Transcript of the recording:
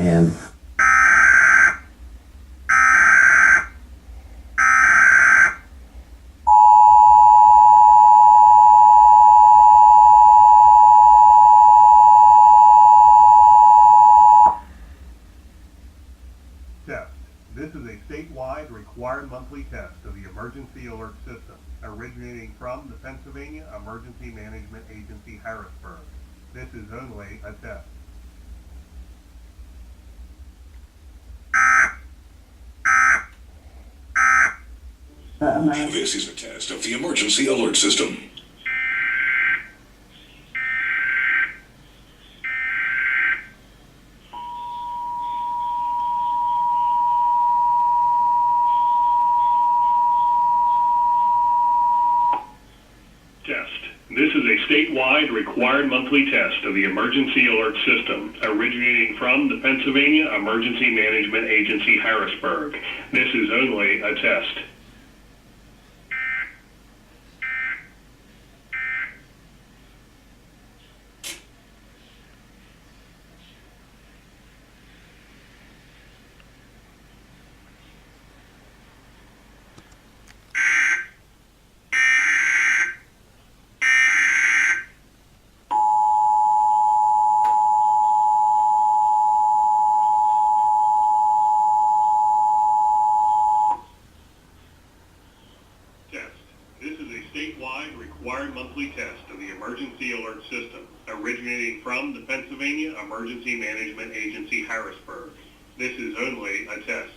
hand. Test. This is a statewide required monthly test of the emergency alert system originating from the Pennsylvania Emergency Management Agency, Harrisburg. This is only a test. This is a test of the emergency alert system. Test. This is a statewide required monthly test of the emergency alert system originating from the Pennsylvania Emergency Management Agency, Harrisburg. This is only a test. Test. This is a statewide required monthly test of the emergency alert system originating from the Pennsylvania Emergency Management Agency, Harrisburg. This is only a test.